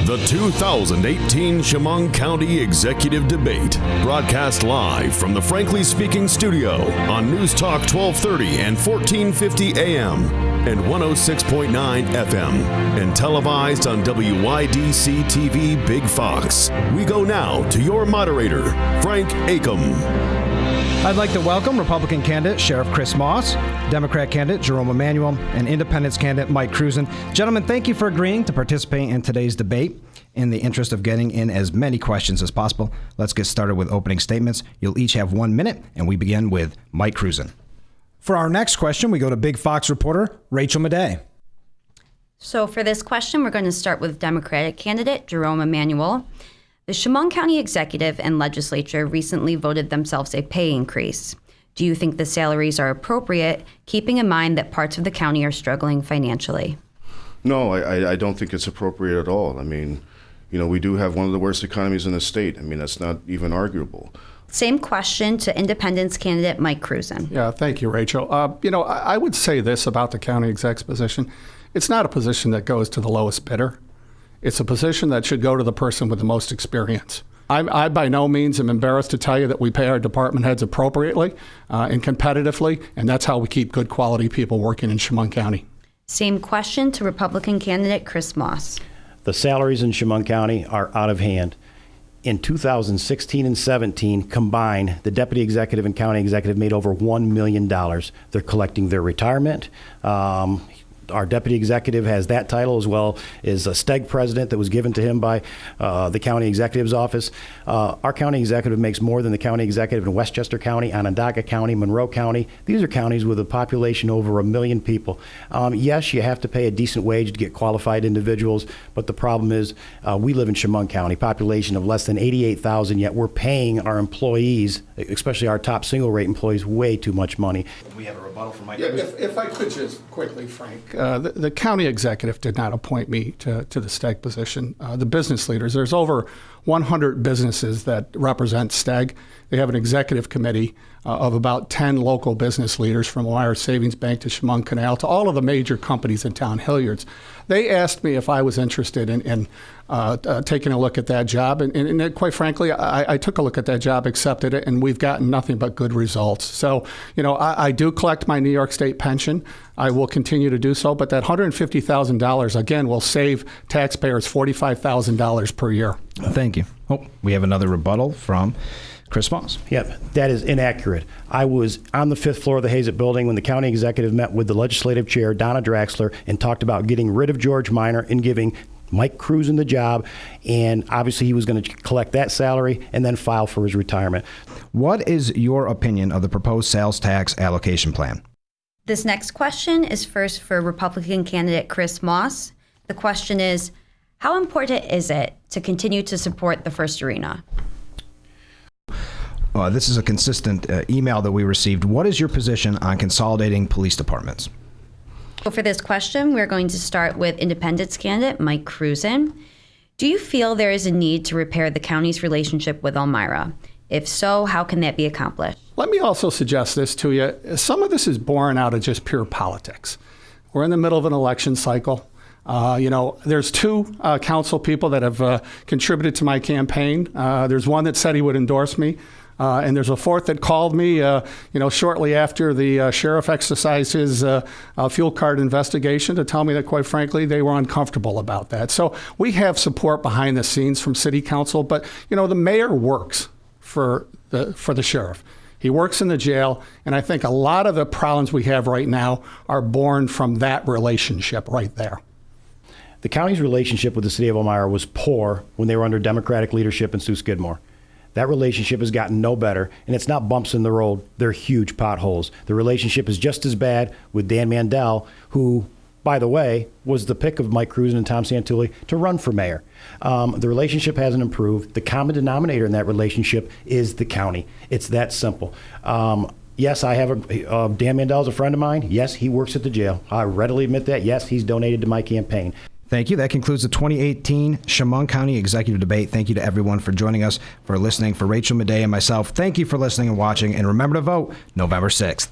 The 2018 Chemung County Executive Debate, broadcast live from the Frankly Speaking studio on NewsTalk 1230 and 1450 AM and 106.9 FM, and televised on WYDC TV Big Fox. We go now to your moderator, Frank Acomb. I'd like to welcome Republican candidate Sheriff Chris Moss, Democrat candidate Jerome Emanuel, and Independence candidate Mike Cruzen. Gentlemen, thank you for agreeing to participate in today's debate. In the interest of getting in as many questions as possible, let's get started with opening statements. You'll each have 1 minute, and we begin with Mike Cruzen. For our next question, we go to Big Fox reporter Rachel Midey. So for this question, we're going to start with Democratic candidate Jerome Emanuel. The Chemung County Executive and Legislature recently voted themselves a pay increase. Do you think the salaries are appropriate, keeping in mind that parts of the county are struggling financially? No, I don't think it's appropriate at all. I mean, you know, we do have one of the worst economies in the state. I mean, that's not even arguable. Same question to Independence candidate Mike Cruzen. Yeah, thank you, Rachel. I would say this about the county exec's position. It's not a position that goes to the lowest bidder. It's a position that should go to the person with the most experience. I by no means am embarrassed to tell you that we pay our department heads appropriately and competitively, and that's how we keep good quality people working in Chemung County. Same question to Republican candidate Chris Moss. The salaries in Chemung County are out of hand. In 2016 and 17 combined, the deputy executive and county executive made over $1 million. They're collecting their retirement. Our deputy executive has that title, as well as a STEG president that was given to him by the county executive's office. Our county executive makes more than the county executive in Westchester County, Onondaga County, Monroe County. These are counties with a population over 1 million people. Yes, you have to pay a decent wage to get qualified individuals, but the problem is we live in Chemung County, population of less than 88,000, yet we're paying our employees, especially our top single rate employees, way too much money. We have a rebuttal from Mike. Yeah, if I could just quickly, Frank. The county executive did not appoint me to the STEG position. The business leaders, there's over 100 businesses that represent STEG. They have an executive committee of about 10 local business leaders, from Ohio Savings Bank to Chemung Canal to all of the major companies in town, Hilliard's. They asked me if I was interested in taking a look at that job. And quite frankly, I took a look at that job, accepted it, and we've gotten nothing but good results. So, you know, I do collect my New York State pension. I will continue to do so. But that $150,000, again, will save taxpayers $45,000 per year. Thank you. Oh, we have another rebuttal from Chris Moss. Yep, that is inaccurate. I was on the 5th floor of the Hazett building when the county executive met with the legislative chair, Donna Draxler, and talked about getting rid of George Minor and giving Mike Cruzen the job. And obviously he was going to collect that salary and then file for his retirement. What is your opinion of the proposed sales tax allocation plan? This next question is first for Republican candidate Chris Moss. The question is, how important is it to continue to support the First Arena? This is a consistent email that we received. What is your position on consolidating police departments? So for this question, we're going to start with Independence candidate Mike Cruzen. Do you feel there is a need to repair the county's relationship with Elmira? If so, how can that be accomplished? Let me also suggest this to you. Some of this is born out of just pure politics. We're in the middle of an election cycle. There's 2 council people that have contributed to my campaign. There's one that said he would endorse me. And there's a 4th that called me, shortly after the sheriff exercised his fuel card investigation to tell me that, quite frankly, they were uncomfortable about that. So we have support behind the scenes from city council, but, the mayor works for the sheriff. He works in the jail, and I think a lot of the problems we have right now are born from that relationship right there. The county's relationship with the city of Elmira was poor when they were under Democratic leadership in Sue Skidmore. That relationship has gotten no better, and it's not bumps in the road. They're huge potholes. The relationship is just as bad with Dan Mandel, who, by the way, was the pick of Mike Cruzen and Tom Santulli to run for mayor. The relationship hasn't improved. The common denominator in that relationship is the county. It's that simple. Yes, I have Dan Mandel is a friend of mine. Yes, he works at the jail. I readily admit that. Yes, he's donated to my campaign. Thank you. That concludes the 2018 Chemung County Executive Debate. Thank you to everyone for joining us, for listening. For Rachel Midey and myself, thank you for listening and watching. And remember to vote November 6th.